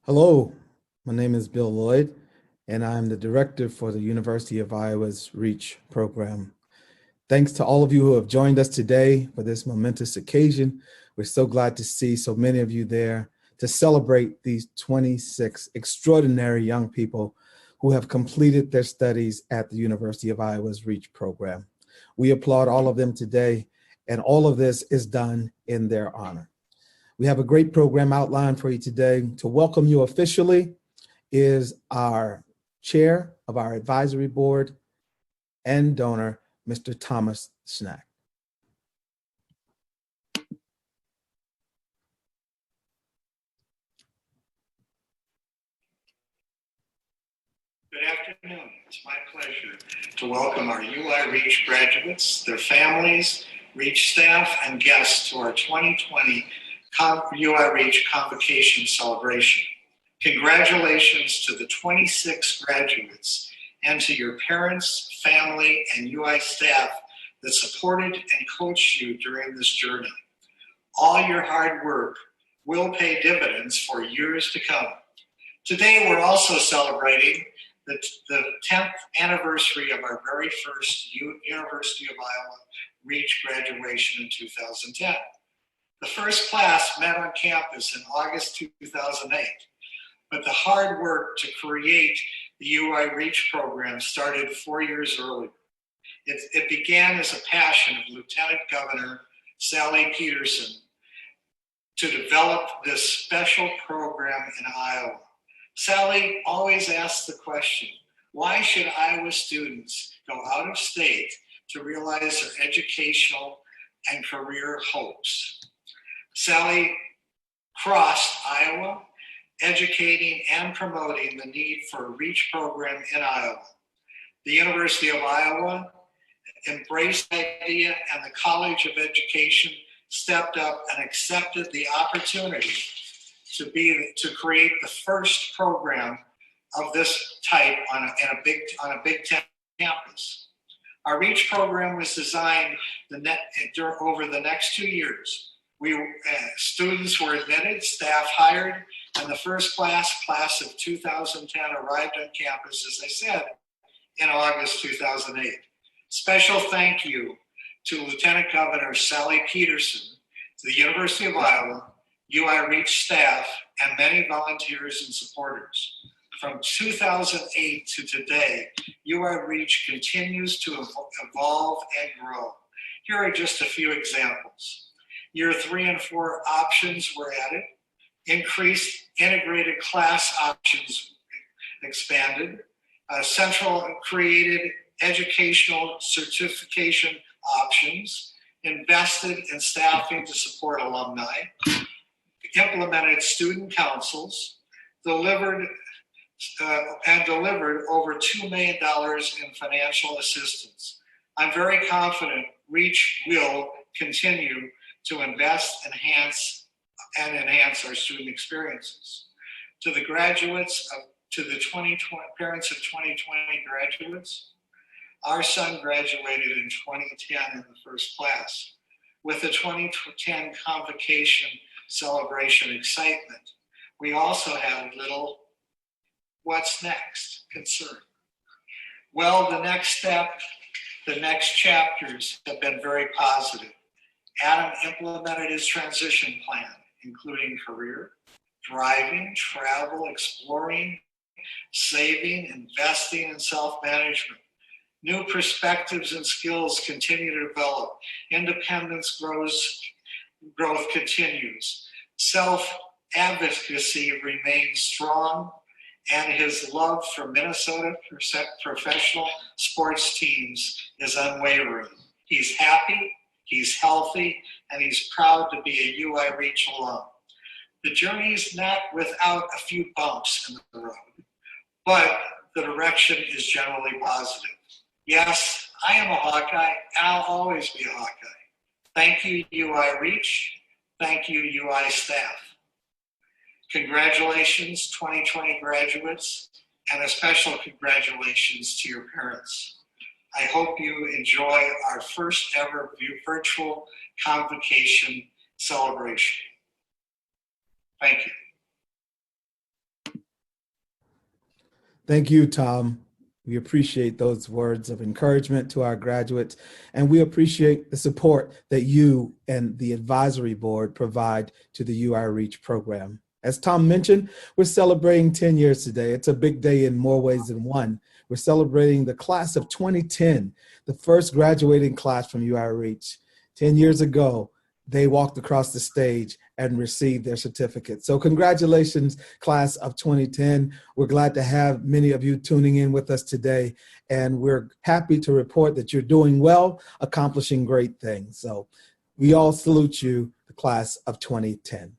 Hello, my name is Bill Lloyd, and I'm the director for the University of Iowa's REACH program. Thanks to all of you who have joined us today for this momentous occasion. We're so glad to see so many of you there to celebrate these 26 extraordinary young people who have completed their studies at the University of Iowa's REACH program. We applaud all of them today, and all of this is done in their honor. We have a great program outlined for you today. To welcome you officially is our chair of our advisory board and donor, Mr. Thomas Schnack. Good afternoon. It's my pleasure to welcome our UI REACH graduates, their families, REACH staff, and guests to our 2020 UI REACH Convocation Celebration. Congratulations to the 26 graduates and to your parents, family, and UI staff that supported and coached you during this journey. All your hard work will pay dividends for years to come. Today, we're also celebrating the 10th anniversary of our very first University of Iowa REACH graduation in 2010. The first class met on campus in August 2008, but the hard work to create the UI REACH program started 4 years earlier. It began as a passion of Lieutenant Governor Sally Peterson to develop this special program in Iowa. Sally always asked the question, why should Iowa students go out of state to realize their educational and career hopes? Sally crossed Iowa, educating and promoting the need for a REACH program in Iowa. The University of Iowa embraced the idea, and the College of Education stepped up and accepted the opportunity to create the first program of this type on a Big Ten campus. Our REACH program was designed over the next 2 years. Students were admitted, staff hired, and the first class of 2010 arrived on campus, as I said, in August 2008. Special thank you to Lieutenant Governor Sally Peterson, to the University of Iowa, UI REACH staff, and many volunteers and supporters. From 2008 to today, UI REACH continues to evolve and grow. Here are just a few examples. Year 3 and 4 options were added, increased integrated class options expanded, central created educational certification options, invested in staffing to support alumni, implemented student councils, delivered over $2 million in financial assistance. I'm very confident REACH will continue to invest, enhance our student experiences. To the graduates, to the parents of 2020 graduates, our son graduated in 2010 in the first class. With the 2010 convocation celebration excitement, we also had a little what's next concern. Well, the next step, the next chapters have been very positive. Adam implemented his transition plan, including career, driving, travel, exploring, saving, investing, and self-management. New perspectives and skills continue to develop. Independence growth continues. Self-advocacy remains strong, and his love for Minnesota professional sports teams is unwavering. He's happy, he's healthy, and he's proud to be a UI REACH alum. The journey's not without a few bumps in the road, but the direction is generally positive. Yes, I am a Hawkeye, and I'll always be a Hawkeye. Thank you, UI REACH. Thank you, UI staff. Congratulations, 2020 graduates, and a special congratulations to your parents. I hope you enjoy our first ever virtual convocation celebration. Thank you. Thank you, Tom. We appreciate those words of encouragement to our graduates, and we appreciate the support that you and the advisory board provide to the UI REACH program. As Tom mentioned, we're celebrating 10 years today. It's a big day in more ways than one. We're celebrating the class of 2010, the first graduating class from UI REACH. 10 years ago, they walked across the stage and received their certificate. So congratulations, class of 2010. We're glad to have many of you tuning in with us today, and we're happy to report that you're doing well, accomplishing great things. So we all salute you, the class of 2010.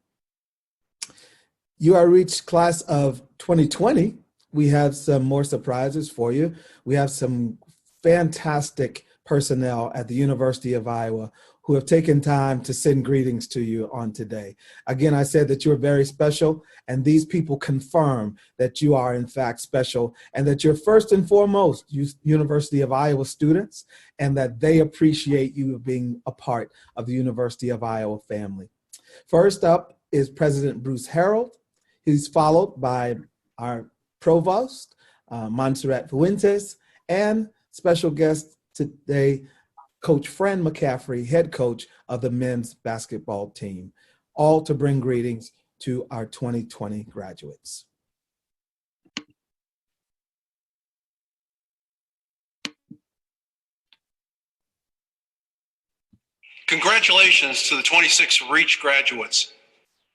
UI REACH class of 2020, we have some more surprises for you. We have some fantastic personnel at the University of Iowa who have taken time to send greetings to you on today. Again, I said that you're very special, and these people confirm that you are in fact special and that you're first and foremost University of Iowa students, and that they appreciate you being a part of the University of Iowa family. First up is President Bruce Harold. He's followed by our provost, Montserrat Fuentes, and special guest today, Coach Fran McCaffrey, head coach of the men's basketball team, all to bring greetings to our 2020 graduates. Congratulations to the 26 REACH graduates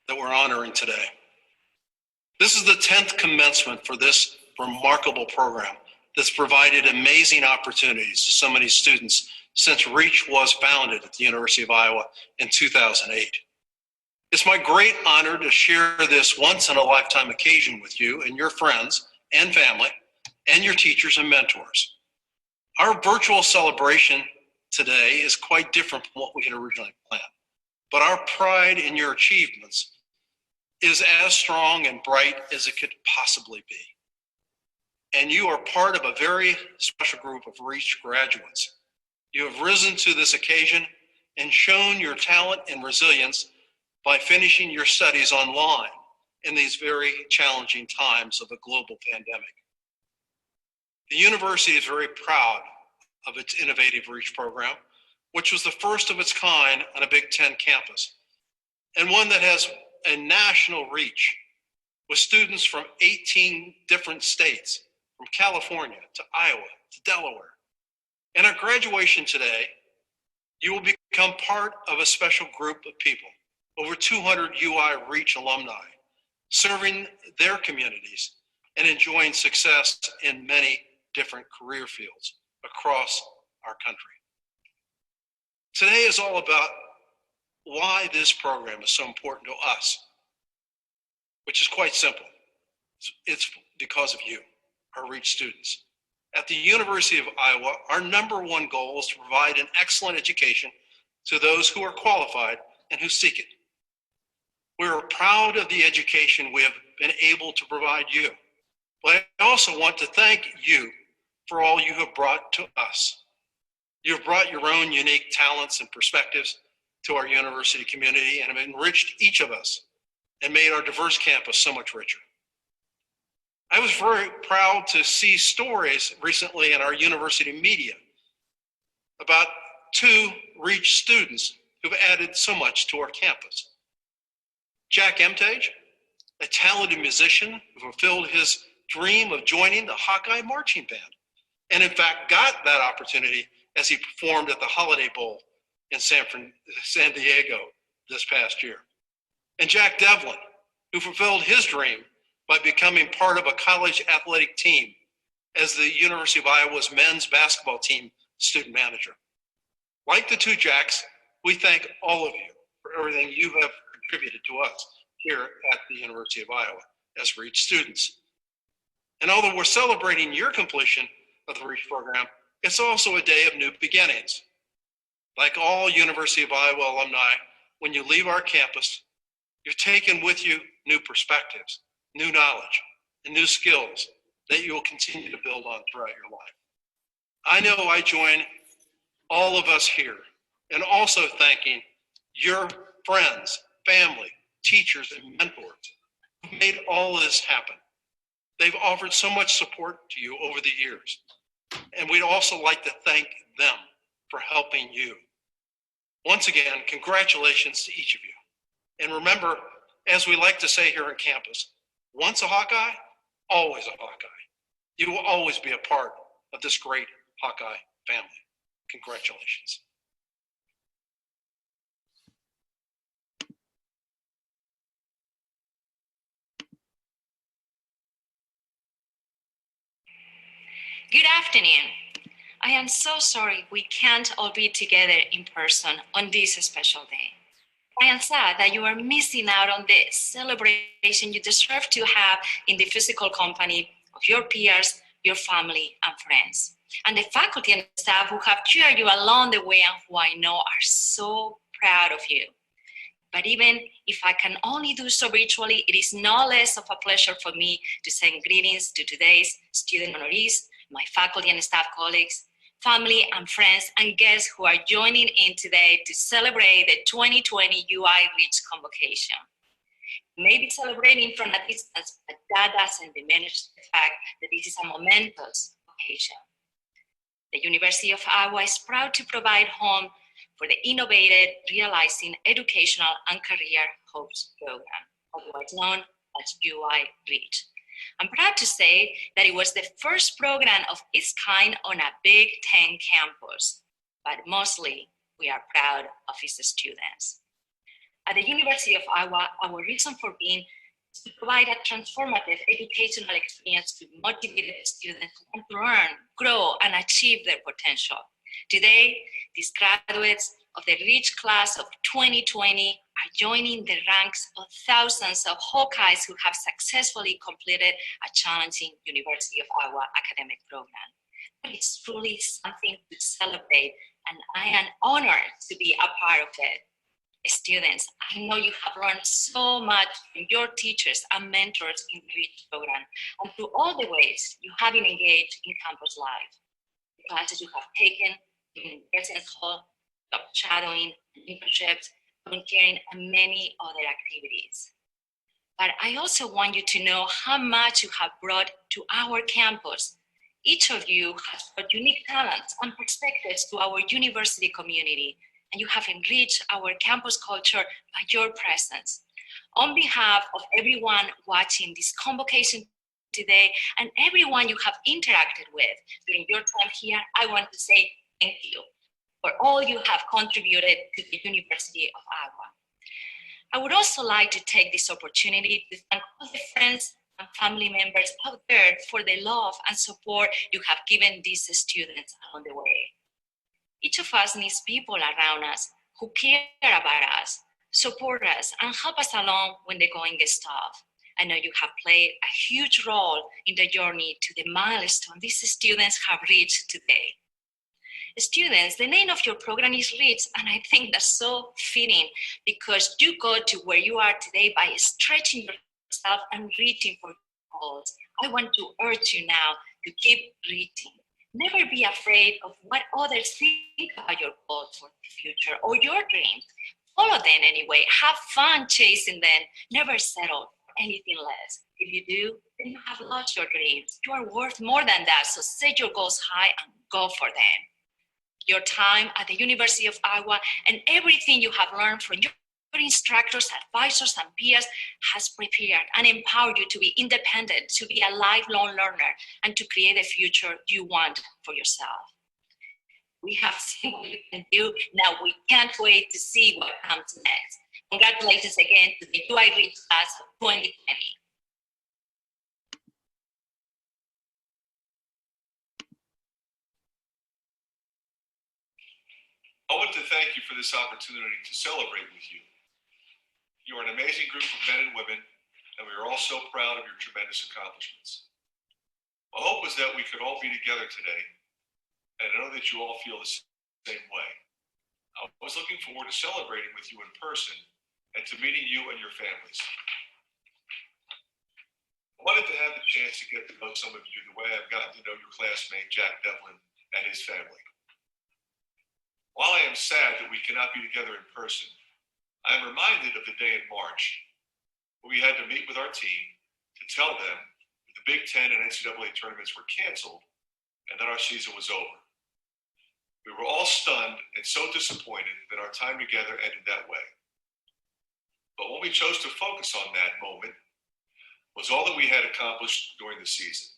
that we're honoring today. This is the 10th commencement for this remarkable program that's provided amazing opportunities to so many students since REACH was founded at the University of Iowa in 2008. It's my great honor to share this once-in-a-lifetime occasion with you and your friends and family and your teachers and mentors. Our virtual celebration today is quite different from what we had originally planned, but our pride in your achievements is as strong and bright as it could possibly be. And you are part of a very special group of REACH graduates. You have risen to this occasion and shown your talent and resilience by finishing your studies online in these very challenging times of a global pandemic. The university is very proud of its innovative REACH program, which was the first of its kind on a Big Ten campus, and one that has a national reach with students from 18 different states, from California to Iowa to Delaware. In our graduation today, you will become part of a special group of people, over 200 UI REACH alumni, serving their communities and enjoying success in many different career fields across our country. Today is all about why this program is so important to us, which is quite simple. It's because of you, our REACH students. At the University of Iowa, our #1 goal is to provide an excellent education to those who are qualified and who seek it. We are proud of the education we have been able to provide you, but I also want to thank you for all you have brought to us. You have brought your own unique talents and perspectives to our university community and have enriched each of us and made our diverse campus so much richer. I was very proud to see stories recently in our university media about 2 REACH students who've added so much to our campus. Jack Emtage, a talented musician who fulfilled his dream of joining the Hawkeye Marching Band, and in fact got that opportunity as he performed at the Holiday Bowl in San Diego this past year. And Jack Devlin, who fulfilled his dream by becoming part of a college athletic team as the University of Iowa's men's basketball team student manager. Like the 2 Jacks, we thank all of you for everything you have contributed to us here at the University of Iowa as REACH students. And although we're celebrating your completion of the REACH program, it's also a day of new beginnings. Like all University of Iowa alumni, when you leave our campus, you've taken with you new perspectives, new knowledge, and new skills that you will continue to build on throughout your life. I know I join all of us here in also thanking your friends, family, teachers, and mentors who made all of this happen. They've offered so much support to you over the years. And we'd also like to thank them for helping you. Once again, congratulations to each of you. And remember, as we like to say here on campus, once a Hawkeye, always a Hawkeye. You will always be a part of this great Hawkeye family. Congratulations. Good afternoon. I am so sorry we can't all be together in person on this special day. I am sad that you are missing out on the celebration you deserve to have in the physical company of your peers, your family, and friends, and the faculty and staff who have cheered you along the way and who I know are so proud of you. But even if I can only do so virtually, it is no less of a pleasure for me to send greetings to today's student honorees, my faculty and staff colleagues, family and friends, and guests who are joining in today to celebrate the 2020 UI REACH Convocation. You may be celebrating from a distance, but that doesn't diminish the fact that this is a momentous occasion. The University of Iowa is proud to provide home for the innovative Realizing Educational and Career Hopes program, otherwise known as UI REACH. I'm proud to say that it was the first program of its kind on a Big Ten campus, but mostly we are proud of its students. At the University of Iowa, our reason for being is to provide a transformative educational experience to motivated students who want to learn, grow, and achieve their potential. Today, these graduates of the REACH class of 2020 are joining the ranks of thousands of Hawkeyes who have successfully completed a challenging University of Iowa academic program. But it's truly something to celebrate, and I am honored to be a part of it. Students, I know you have learned so much from your teachers and mentors in the REACH program and through all the ways you have been engaged in campus life. The classes you have taken in residence hall, job shadowing, internships, volunteering, and many other activities. But I also want you to know how much you have brought to our campus. Each of you has brought unique talents and perspectives to our university community, and you have enriched our campus culture by your presence. On behalf of everyone watching this convocation today and everyone you have interacted with during your time here, I want to say thank you for all you have contributed to the University of Iowa. I would also like to take this opportunity to thank all the friends and family members out there for the love and support you have given these students along the way. Each of us needs people around us who care about us, support us, and help us along when the going gets tough. I know you have played a huge role in the journey to the milestone these students have reached today. Students, the name of your program is REACH, and I think that's so fitting because you got to where you are today by stretching yourself and reaching for goals. I want to urge you now to keep reaching. Never be afraid of what others think about your goals for the future or your dreams. Follow them anyway. Have fun chasing them. Never settle for anything less. If you do, then you have lost your dreams. You are worth more than that, so set your goals high and go for them. Your time at the University of Iowa and everything you have learned from your instructors, advisors, and peers has prepared and empowered you to be independent, to be a lifelong learner, and to create a future you want for yourself. We have seen what you can do. Now we can't wait to see what comes next. Congratulations again to the UI REACH class of 2020. I want to thank you for this opportunity to celebrate with you. You are an amazing group of men and women, and we are all so proud of your tremendous accomplishments. My hope was that we could all be together today, and I know that you all feel the same way. I was looking forward to celebrating with you in person and to meeting you and your families. I wanted to have the chance to get to know some of you the way I've gotten to know your classmate, Jack Devlin, and his family. While I am sad that we cannot be together in person, I am reminded of the day in March when we had to meet with our team to tell them, with the Big Ten and NCAA tournaments were canceled and that our season was over. We were all stunned and so disappointed that our time together ended that way. But what we chose to focus on that moment was all that we had accomplished during the season.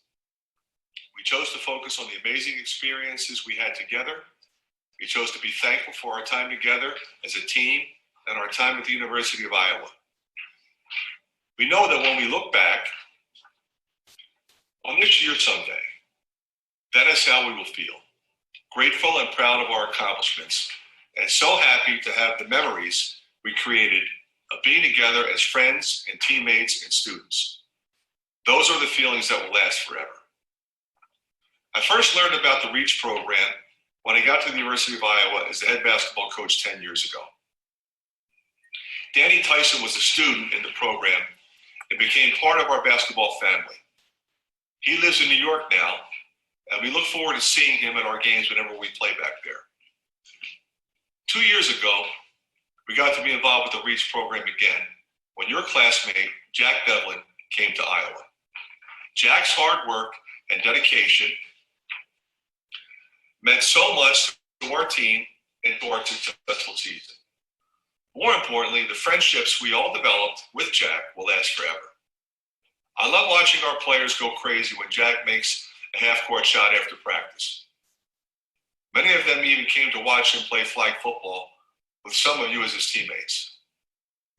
We chose to focus on the amazing experiences we had together. We chose to be thankful for our time together as a team and our time at the University of Iowa. We know that when we look back on this year someday, that is how we will feel. Grateful and proud of our accomplishments, and so happy to have the memories we created of being together as friends and teammates and students. Those are the feelings that will last forever. I first learned about the REACH program when I got to the University of Iowa as the head basketball coach 10 years ago. Danny Tyson was a student in the program and became part of our basketball family. He lives in New York now, and we look forward to seeing him at our games whenever we play back there. 2 years ago, we got to be involved with the REACH program again when your classmate, Jack Devlin, came to Iowa. Jack's hard work and dedication meant so much to our team and to our successful season. More importantly, the friendships we all developed with Jack will last forever. I love watching our players go crazy when Jack makes a half-court shot after practice. Many of them even came to watch him play flag football with some of you as his teammates.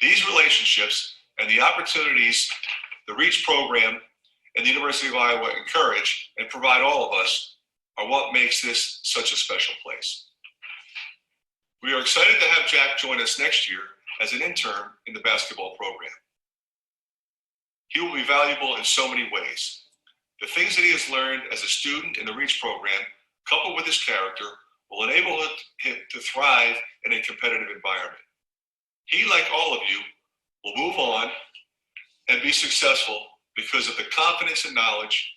These relationships and the opportunities the REACH program and the University of Iowa encourage and provide all of us are what makes this such a special place. We are excited to have Jack join us next year as an intern in the basketball program. He will be valuable in so many ways. The things that he has learned as a student in the REACH program, coupled with his character, will enable him to thrive in a competitive environment. He, like all of you, will move on and be successful because of the confidence and knowledge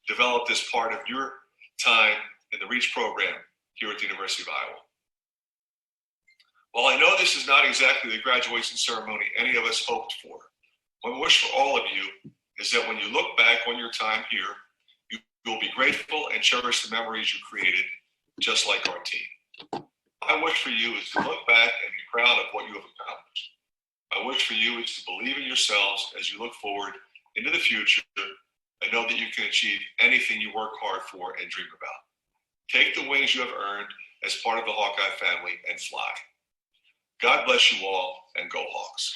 developed as part of your time in the REACH program here at the University of Iowa. While I know this is not exactly the graduation ceremony any of us hoped for, what I wish for all of you is that when you look back on your time here, you will be grateful and cherish the memories you created, just like our team. My wish for you is to look back and be proud of what you have accomplished. My wish for you is to believe in yourselves as you look forward into the future and know that you can achieve anything you work hard for and dream about. Take the wings you have earned as part of the Hawkeye family and fly. God bless you all, and go Hawks.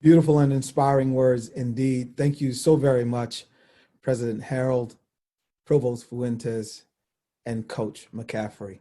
Beautiful and inspiring words indeed. Thank you so very much, President Harold, Provost Fuentes, and Coach McCaffrey.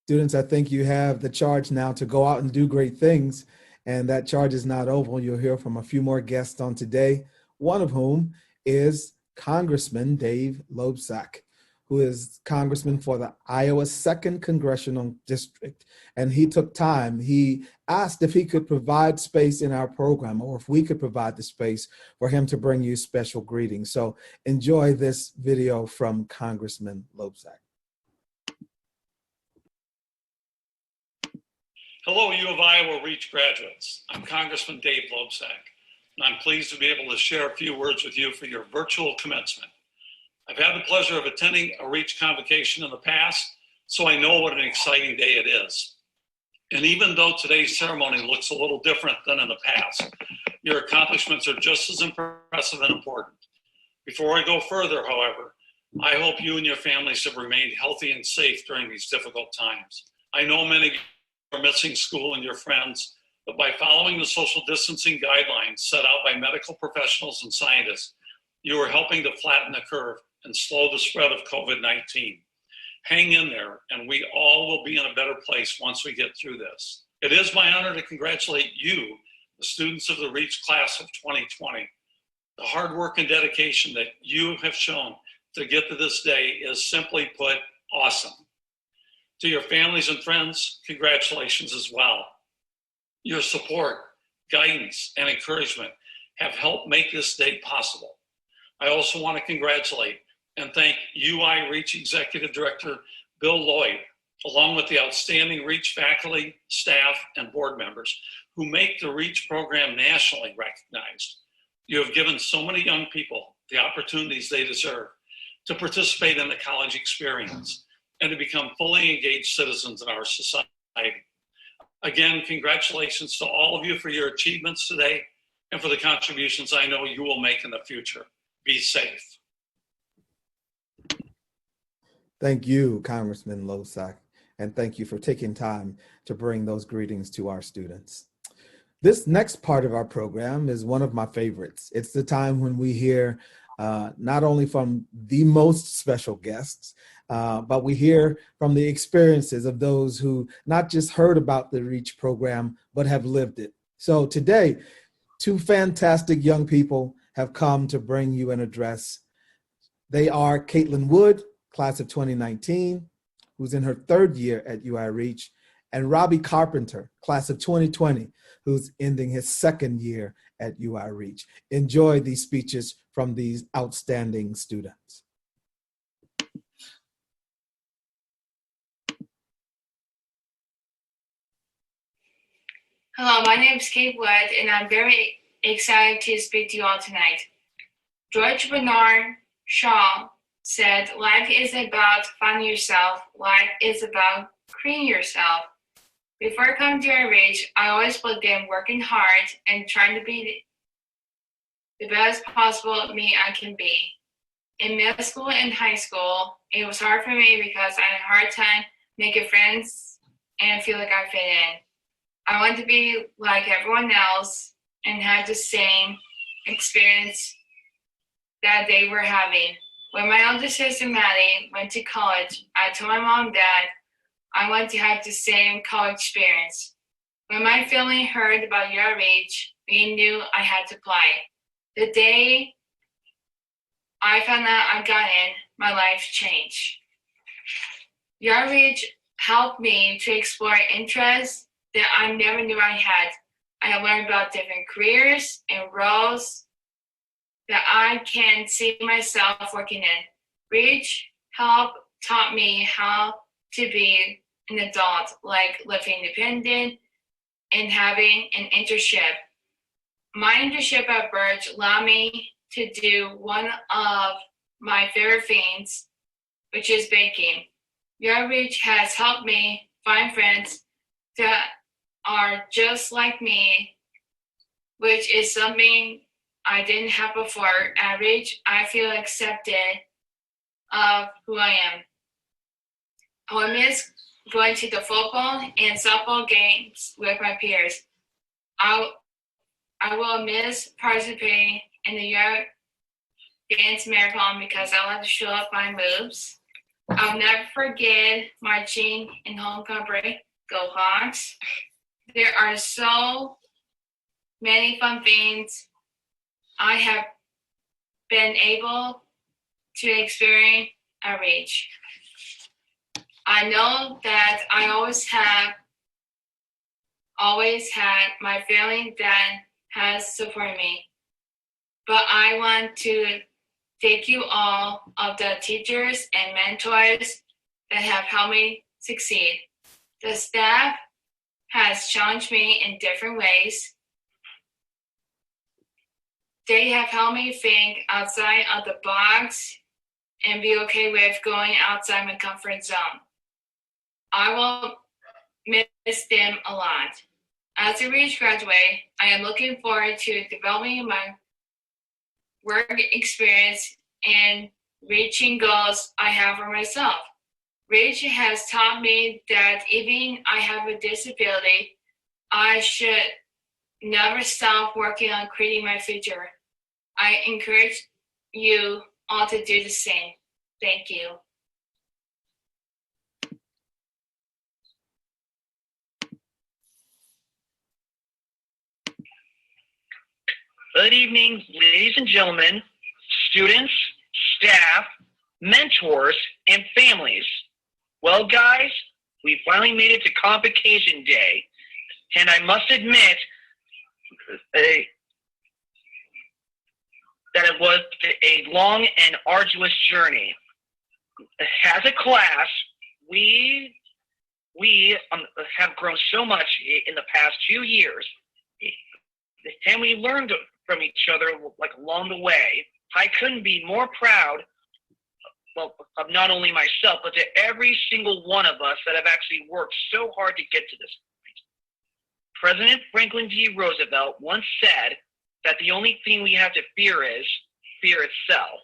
Students, I think you have the charge now to go out and do great things, and that charge is not over. You'll hear from a few more guests on today, one of whom is Congressman Dave Loebsack, who is congressman for the Iowa 2nd Congressional District. And he took time. He asked if he could provide space in our program, or if we could provide the space for him to bring you special greetings. So enjoy this video from Congressman Loebsack. Hello, U of Iowa REACH graduates. I'm Congressman Dave Loebsack, and I'm pleased to be able to share a few words with you for your virtual commencement. I've had the pleasure of attending a REACH convocation in the past, so I know what an exciting day it is. And even though today's ceremony looks a little different than in the past, your accomplishments are just as impressive and important. Before I go further, however, I hope you and your families have remained healthy and safe during these difficult times. I know many of you are missing school and your friends, but by following the social distancing guidelines set out by medical professionals and scientists, you are helping to flatten the curve and slow the spread of COVID-19. Hang in there, and we all will be in a better place once we get through this. It is my honor to congratulate you, the students of the REACH class of 2020. The hard work and dedication that you have shown to get to this day is, simply put, awesome. To your families and friends, congratulations as well. Your support, guidance, and encouragement have helped make this day possible. I also want to congratulate and thank UI REACH Executive Director Bill Lloyd, along with the outstanding REACH faculty, staff, and board members who make the REACH program nationally recognized. You have given so many young people the opportunities they deserve to participate in the college experience and to become fully engaged citizens in our society. Again, congratulations to all of you for your achievements today and for the contributions I know you will make in the future. Be safe. Thank you, Congressman Losack, and thank you for taking time to bring those greetings to our students. This next part of our program is one of my favorites. It's the time when we hear not only from the most special guests, but we hear from the experiences of those who not just heard about the REACH program, but have lived it. So today, two fantastic young people have come to bring you an address. They are Caitlin Wood, class of 2019, who's in her third year at UI REACH, and Robbie Carpenter, class of 2020, who's ending his second year at UI REACH. Enjoy these speeches from these outstanding students. Hello, my name is Kate Wood, and I'm very excited to speak to you all tonight. George Bernard Shaw said, life isn't about finding yourself, life is about creating yourself. Before coming to REACH, I always believed in working hard and trying to be the best possible me I can be. In middle school and high school, it was hard for me because I had a hard time making friends and feel like I fit in. I wanted to be like everyone else and have the same experience that they were having. When my older sister Maddie went to college, I told my mom and dad I wanted to have the same college experience. When my family heard about your REACH, we knew I had to apply. The day I found out I got in, my life changed. Your REACH helped me to explore interests that I never knew I had. I have learned about different careers and roles that I can see myself working in. REACH taught me how to be an adult, like living independent and having an internship. My internship at Birch allowed me to do one of my favorite things, which is baking. Your REACH has helped me find friends that are just like me, which is something I didn't have before. At REACH, I feel accepted of who I am. I will miss going to the football and softball games with my peers. I will miss participating in the York Dance Marathon because I like to show up my moves. I'll never forget marching in homecoming. Go Hawks. There are so many fun things I have been able to experience at REACH. I know that I always had my family that has supported me, but I want to thank you all of the teachers and mentors that have helped me succeed. The staff has challenged me in different ways. They have helped me think outside of the box and be okay with going outside my comfort zone. I will miss them a lot. As a REACH graduate, I am looking forward to developing my work experience and reaching goals I have for myself. REACH has taught me that even I have a disability, I should never stop working on creating my future. I encourage you all to do the same. Thank you. Good evening, ladies and gentlemen, students, staff, mentors, and families. Well, guys, we finally made it to Convocation Day, and I must admit that it was a long and arduous journey. As a class, we have grown so much in the past 2 years. And we learned from each other like along the way. I couldn't be more proud, well, of not only myself, but to every single one of us that have actually worked so hard to get to this point. President Franklin D. Roosevelt once said that the only thing we have to fear is fear itself.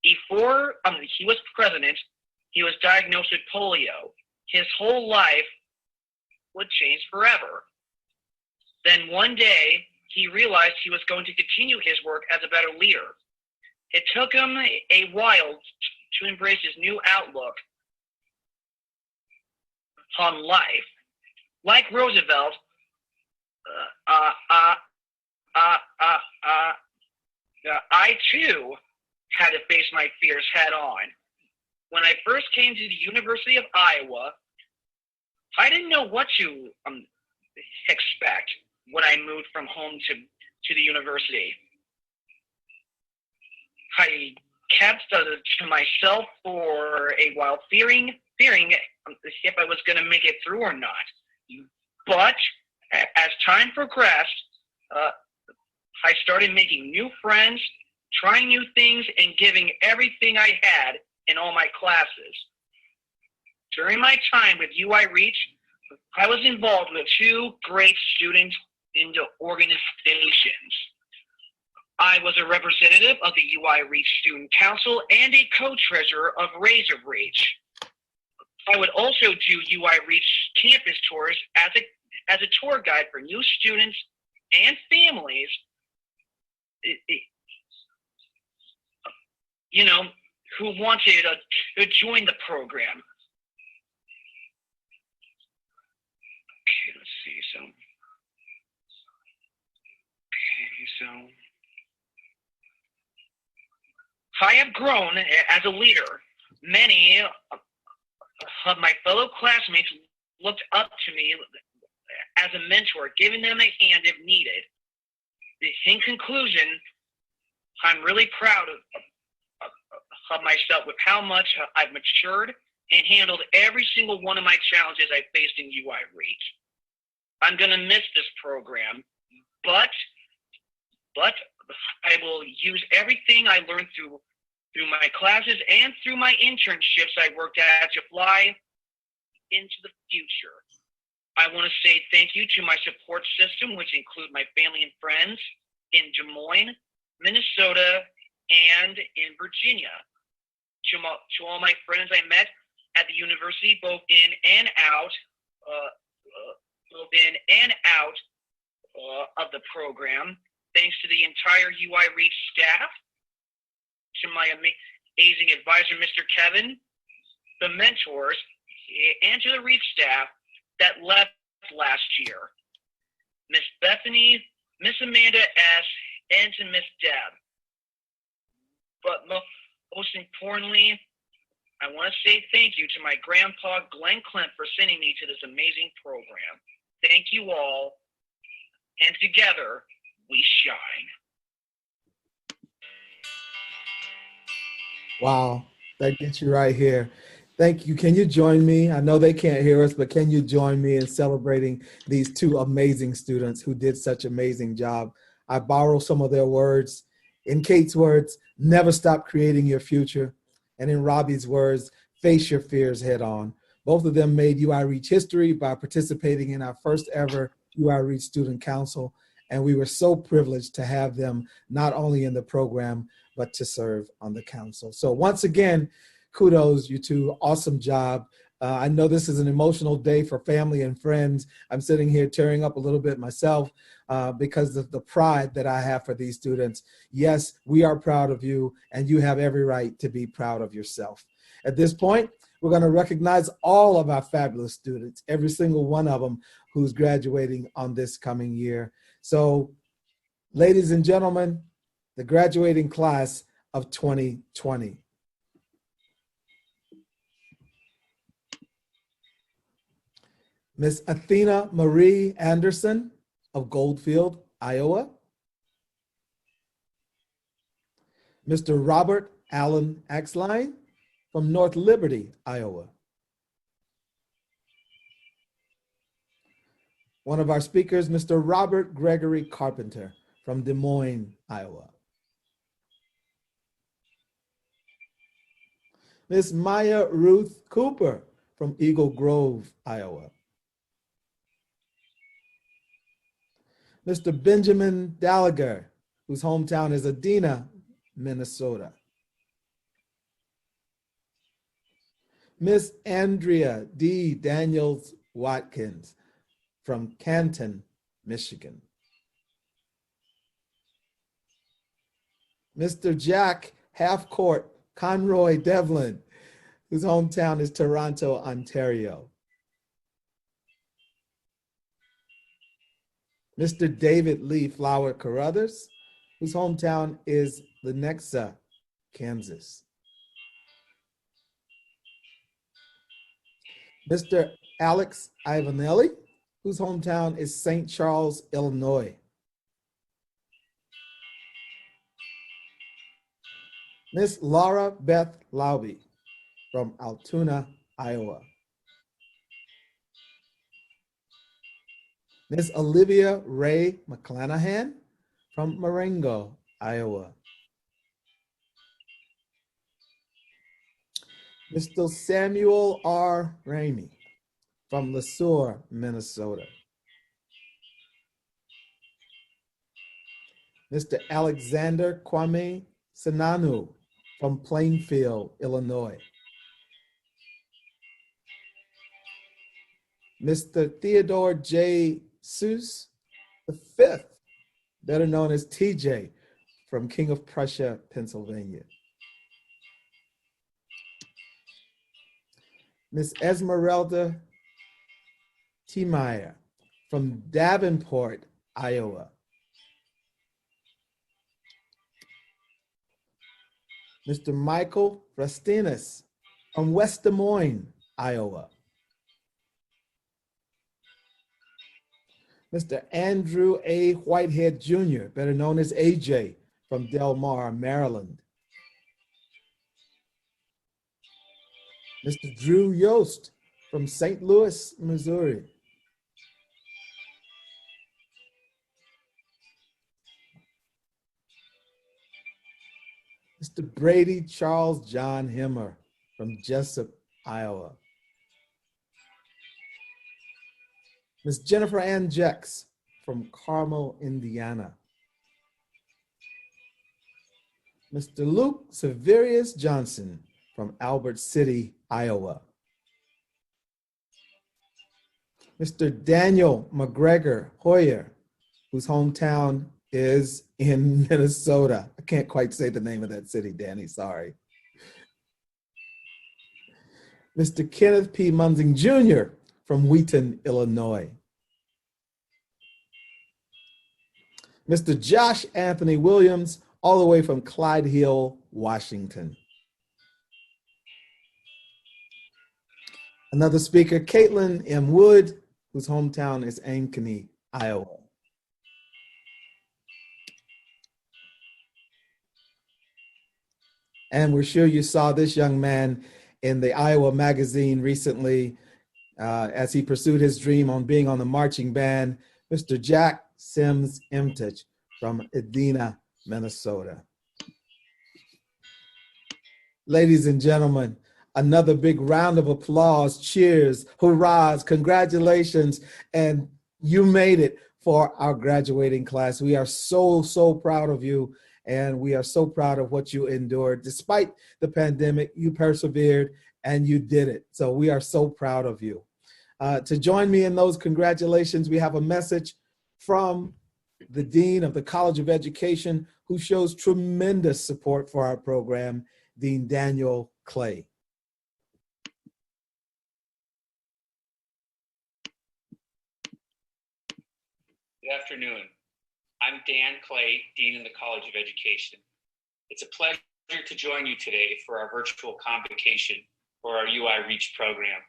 Before he was president, he was diagnosed with polio. His whole life would change forever. Then one day, he realized he was going to continue his work as a better leader. It took him a while to embrace his new outlook on life. Like Roosevelt, I too had to face my fears head on. When I first came to the University of Iowa, I didn't know what to expect when I moved from home to the university. I kept to myself for a while, fearing if I was going to make it through or not. But as time progressed, I started making new friends, trying new things, and giving everything I had in all my classes. During my time with UI REACH, I was involved with two great student organizations. I was a representative of the UI REACH Student Council and a co-treasurer of RAISE of REACH. I would also do UI REACH campus tours as a tour guide for new students and families, who wanted to join the program. Okay, let's see. So I have grown as a leader. Many of my fellow classmates looked up to me as a mentor, giving them a hand if needed. In conclusion, I'm really proud of myself with how much I've matured and handled every single one of my challenges I faced in UI REACH. I'm going to miss this program, but I will use everything I learned through my classes and through my internships I worked at to fly into the future. I want to say thank you to my support system, which include my family and friends in Des Moines, Minnesota, and in Virginia. To all my friends I met at the university, both in and out of the program. Thanks to the entire UI REACH staff, to my amazing advisor, Mr. Kevin, the mentors, and to the REACH staff that left last year. Miss Bethany, Miss Amanda S., and to Miss Deb. But most importantly, I want to say thank you to my grandpa, Glenn Clint, for sending me to this amazing program. Thank you all, and together we shine. Wow, that gets you right here. Thank you. Can you join me? I know they can't hear us, but can you join me in celebrating these two amazing students who did such an amazing job? I borrow some of their words. In Kate's words, never stop creating your future. And in Robbie's words, face your fears head on. Both of them made UI REACH history by participating in our first ever UI REACH Student Council. And we were so privileged to have them not only in the program, but to serve on the council. So once again, kudos, you two, awesome job. I know this is an emotional day for family and friends. I'm sitting here tearing up a little bit myself because of the pride that I have for these students. Yes, we are proud of you, and you have every right to be proud of yourself. At this point, we're going to recognize all of our fabulous students, every single one of them who's graduating on this coming year. So, ladies and gentlemen, the graduating class of 2020. Miss Athena Marie Anderson of Goldfield, Iowa. Mr. Robert Allen Axline from North Liberty, Iowa. One of our speakers, Mr. Robert Gregory Carpenter from Des Moines, Iowa. Ms. Maya Ruth Cooper from Eagle Grove, Iowa. Mr. Benjamin Gallagher, whose hometown is Adena, Minnesota. Miss Andrea D. Daniels Watkins from Canton, Michigan. Mr. Jack Halfcourt Conroy Devlin, whose hometown is Toronto, Ontario. Mr. David Lee Flower Carruthers, whose hometown is Lenexa, Kansas. Mr. Alex Ivanelli, whose hometown is St. Charles, Illinois. Miss Laura Beth Lauby from Altoona, Iowa. Miss Olivia Ray McClanahan from Marengo, Iowa. Mr. Samuel R. Ramey from LeSueur, Minnesota. Mr. Alexander Kwame Sananu from Plainfield, Illinois. Mr. Theodore J. Seuss V, better known as TJ, from King of Prussia, Pennsylvania. Miss Esmeralda T. Meyer from Davenport, Iowa. Mr. Michael Rastinis from West Des Moines, Iowa. Mr. Andrew A. Whitehead Jr., better known as AJ, from Del Mar, Maryland. Mr. Drew Yost from St. Louis, Missouri. Mr. Brady Charles John Himmer from Jessup, Iowa. Ms. Jennifer Ann Jex from Carmel, Indiana. Mr. Luke Severius Johnson from Albert City, Iowa. Mr. Daniel McGregor Hoyer, whose hometown is in Minnesota. I can't quite say the name of that city, Danny, sorry. Mr. Kenneth P. Munsing Jr. from Wheaton, Illinois. Mr. Josh Anthony Williams, all the way from Clyde Hill, Washington. Another speaker, Caitlin M. Wood, whose hometown is Ankeny, Iowa. And we're sure you saw this young man in the Iowa Magazine recently as he pursued his dream on being on the marching band, Mr. Jack Sims Imtich from Edina, Minnesota. Ladies and gentlemen, another big round of applause, cheers, hurrahs, congratulations, and you made it for our graduating class. We are so, so proud of you, and we are so proud of what you endured. Despite the pandemic, you persevered and you did it. So we are so proud of you. To join me in those congratulations, we have a message from the Dean of the College of Education, who shows tremendous support for our program, Dean Daniel Clay. Good afternoon. I'm Dan Clay, Dean in the College of Education. It's a pleasure to join you today for our virtual convocation for our UI REACH program.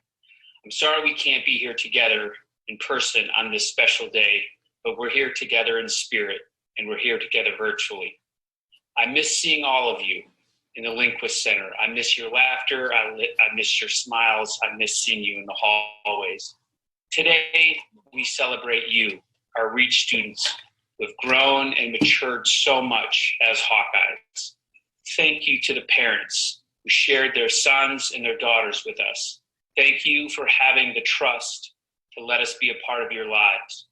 I'm sorry we can't be here together in person on this special day, but we're here together in spirit, and we're here together virtually. I miss seeing all of you in the Lindquist Center. I miss your laughter, I miss your smiles, I miss seeing you in the hallways. Today, we celebrate you, our REACH students, who have grown and matured so much as Hawkeyes. Thank you to the parents who shared their sons and their daughters with us. Thank you for having the trust to let us be a part of your lives.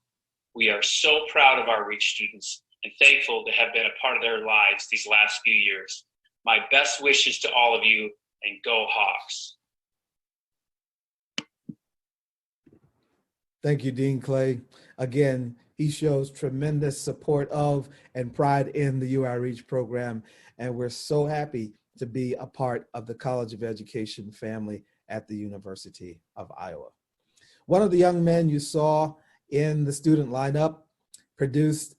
We are so proud of our REACH students and thankful to have been a part of their lives these last few years. My best wishes to all of you, and go Hawks. Thank you, Dean Clay. Again, he shows tremendous support of and pride in the UI REACH program, and we're so happy to be a part of the College of Education family at the University of Iowa. One of the young men you saw in the student lineup produced,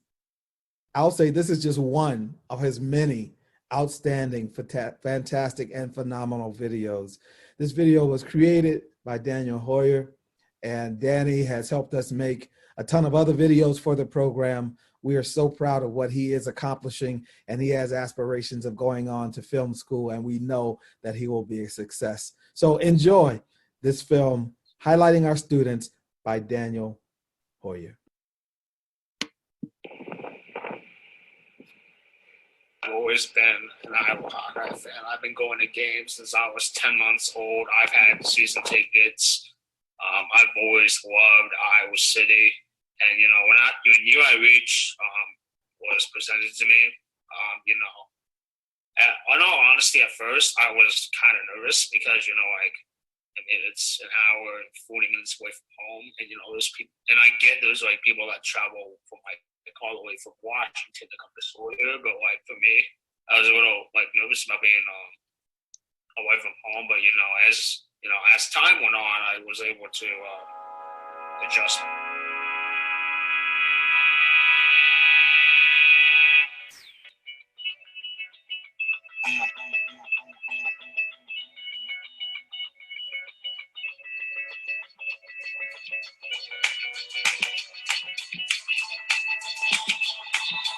I'll say this is just one of his many outstanding, fantastic, and phenomenal videos. This video was created by Daniel Hoyer, and Danny has helped us make a ton of other videos for the program. We are so proud of what he is accomplishing, and he has aspirations of going on to film school, and we know that he will be a success. So enjoy this film, Highlighting Our Students by Daniel Hoyer. I've always been an Iowa Hawkeye fan. I've been going to games since I was 10 months old. I've had season tickets. I've always loved Iowa City. And, you know, when UI REACH was presented to me, you know, in all honesty, at first, I was kind of nervous because, you know, like, I mean, it's an hour and 40 minutes away from home. And, you know, there's people, and I get there's like people that travel from like all the way from Washington to come to Sawyer. But like for me, I was a little like nervous about being away from home. But, you know, as time went on, I was able to adjust.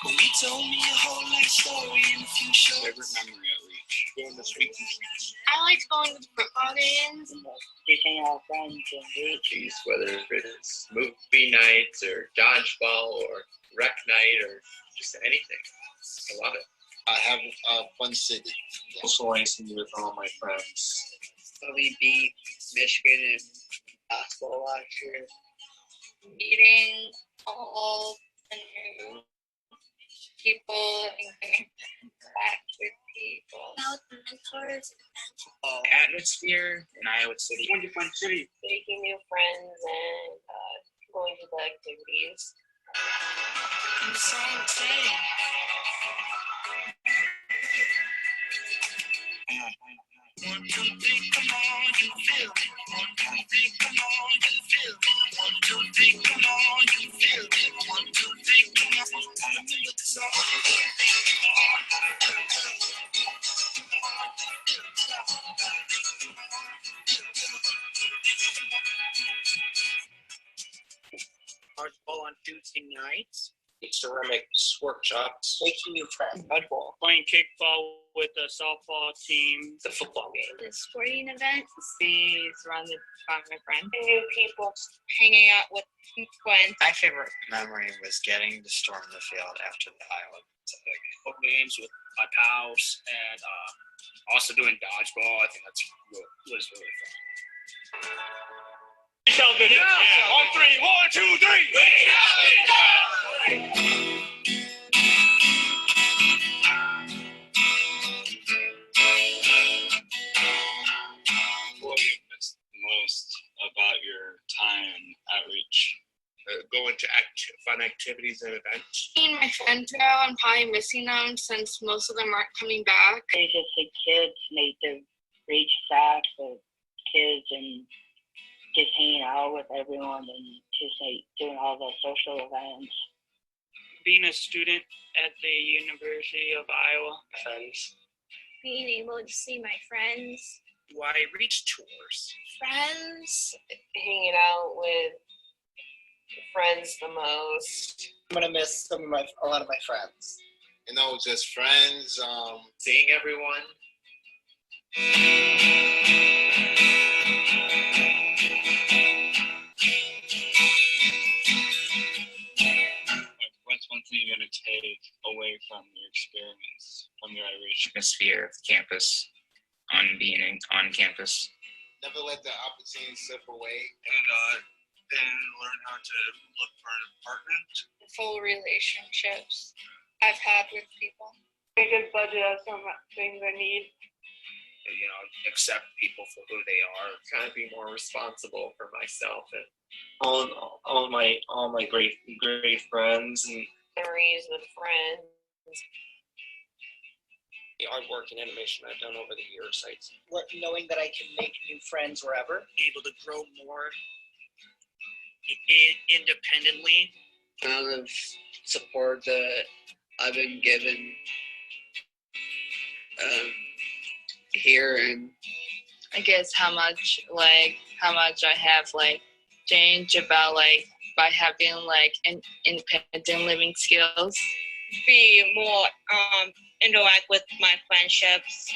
He told me a whole life story in a few shorts. Favorite memory at REACH? Going to sweet treats. I liked going to the football games. Taking out friends and REACH, whether it's movie nights or dodgeball or rec night or just anything. I love it. I have a fun city. Socializing with all my friends. So we beat Michigan in basketball last year. Meeting all the new people and interact with people. Now the mentors. Atmosphere in Iowa City. One different city. Making new friends and going to the activities. One, two, three, come on, you feel it. One, two, three, come on, you feel it. One, two, three, come on, you feel it. One, two, three, come on. Let me look this up. Hardball on Tuesday nights. Ceramics workshops. Making new friends. Hardball. Playing kickball with the softball team. The football game. The sporting events. Being surrounded by my friends. New people. Hanging out with friends. My favorite memory was getting to storm the field after the Iowa Football games with my pals and also doing dodgeball. I think was really fun. Television. Yeah. On three. 1, 2, 3. What do you miss the most about your time at REACH? Going to fun activities and events. Seeing my friends now, I'm probably missing them since most of them aren't coming back. They just the kids made the REACH staff, the kids, and just hanging out with everyone and just like doing all the social events. Being a student at the University of Iowa. Friends. Being able to see my friends. Why REACH tours? Friends. Hanging out with friends the most. I'm gonna miss a lot of my friends. You know, just friends. Seeing everyone. from your experience from your REACH atmosphere of campus on campus. Never let the opportunity slip away. And then learn how to look for an apartment. Full relationships I've had with people. A good budget of some things I need. You know, accept people for who they are. Kind of be more responsible for myself and all my great friends and Memories with friends. The artwork and animation I've done over the years, knowing that I can make new friends wherever. Able to grow more independently. Amount of support that I've been given here, and I guess how much I have changed about by having an independent living skills. Be more interact with my friendships.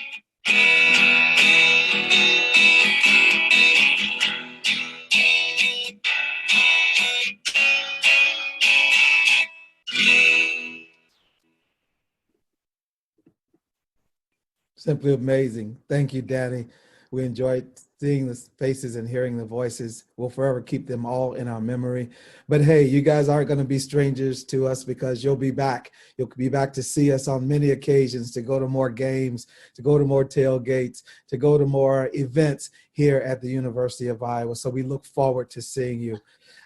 Simply amazing. Thank you, Danny. We enjoyed seeing the faces and hearing the voices. We'll forever keep them all in our memory. But hey, you guys aren't going to be strangers to us because you'll be back. You'll be back to see us on many occasions, to go to more games, to go to more tailgates, to go to more events here at the University of Iowa. So we look forward to seeing you.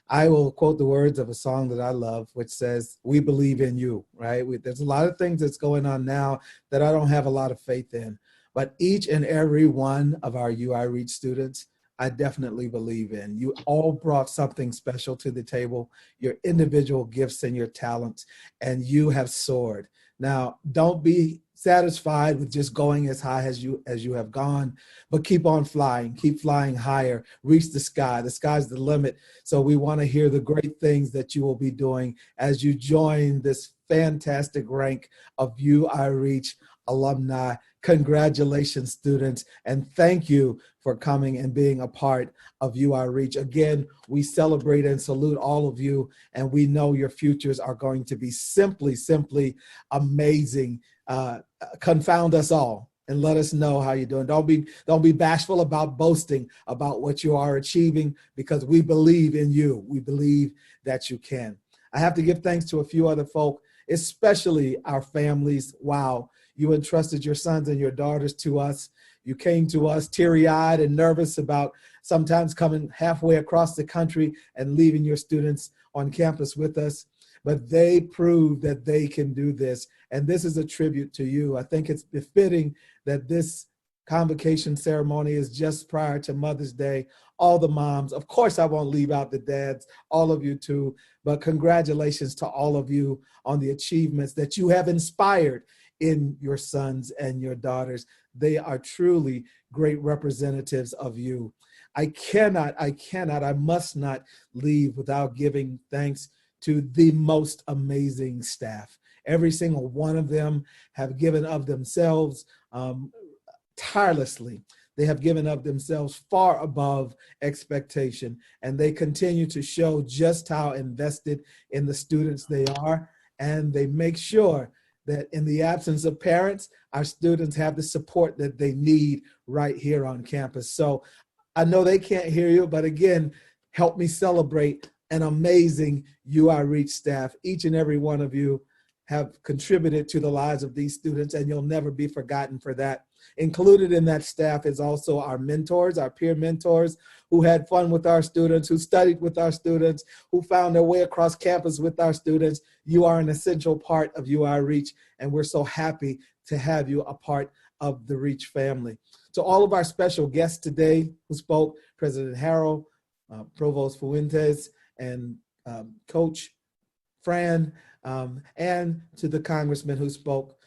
I will quote the words of a song that I love, which says, "We believe in you," right? There's a lot of things that's going on now that I don't have a lot of faith in, but each and every one of our UI REACH students, I definitely believe in. You all brought something special to the table, your individual gifts and your talents, and you have soared. Now, don't be satisfied with just going as high as you have gone, but keep on flying, keep flying higher, reach the sky. The sky's the limit. So we want to hear the great things that you will be doing as you join this fantastic rank of UI REACH alumni. Congratulations, students, and thank you for coming and being a part of UI REACH. Again, we celebrate and salute all of you, and we know your futures are going to be simply amazing. Confound us all and let us know how you're doing. Don't be bashful about boasting about what you are achieving, because we believe in you. We believe that you can. I have to give thanks to a few other folk, especially our families. Wow, you entrusted your sons and your daughters to us. You came to us teary-eyed and nervous about sometimes coming halfway across the country and leaving your students on campus with us. But they proved that they can do this. And this is a tribute to you. I think it's befitting that this convocation ceremony is just prior to Mother's Day. All the moms, of course I won't leave out the dads, all of you too, but congratulations to all of you on the achievements that you have inspired in your sons and your daughters. They are truly great representatives of you. I must not leave without giving thanks to the most amazing staff. Every single one of them have given of themselves tirelessly. They have given of themselves far above expectation, and they continue to show just how invested in the students they are, and they make sure that in the absence of parents, our students have the support that they need right here on campus. So I know they can't hear you, but again, help me celebrate an amazing UI REACH staff. Each and every one of you have contributed to the lives of these students, and you'll never be forgotten for that. Included in that staff is also our mentors, our peer mentors, who had fun with our students, who studied with our students, who found their way across campus with our students. You are an essential part of UI REACH, and we're so happy to have you a part of the REACH family. To all of our special guests today who spoke, President Harrell, Provost Fuentes, and Coach Fran, and to the congressman who spoke,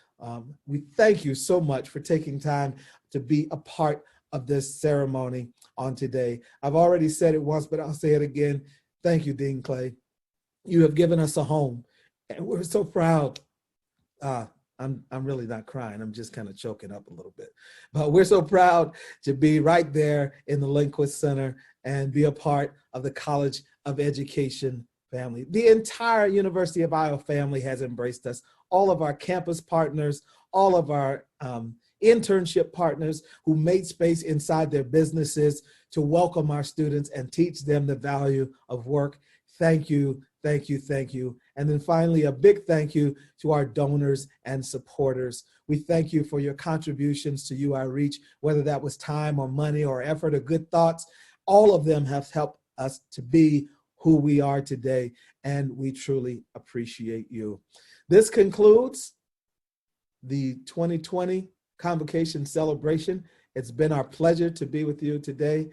we thank you so much for taking time to be a part of this ceremony on today. I've already said it once, but I'll say it again. Thank you, Dean Clay. You have given us a home, and we're so proud. I'm really not crying. I'm just kind of choking up a little bit. But we're so proud to be right there in the Lindquist Center and be a part of the College of Education family. The entire University of Iowa family has embraced us. all of our campus partners, all of our internship partners who made space inside their businesses to welcome our students and teach them the value of work. Thank you, thank you, thank you. And then finally, a big thank you to our donors and supporters. We thank you for your contributions to UI Reach, whether that was time or money or effort or good thoughts. All of them have helped us to be who we are today, and we truly appreciate you. This concludes the 2020 Convocation Celebration. It's been our pleasure to be with you today.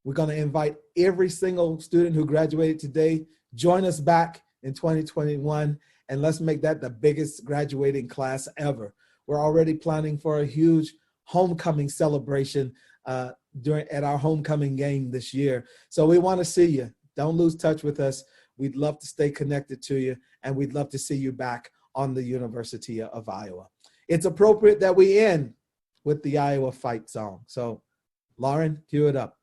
We're going to invite every single student who graduated today, join us back in 2021, and let's make that the biggest graduating class ever. We're already planning for a huge homecoming celebration at our homecoming game this year. So we want to see you. Don't lose touch with us. We'd love to stay connected to you, and we'd love to see you back on the University of Iowa. It's appropriate that we end with the Iowa Fight song. So, Lauren, cue it up.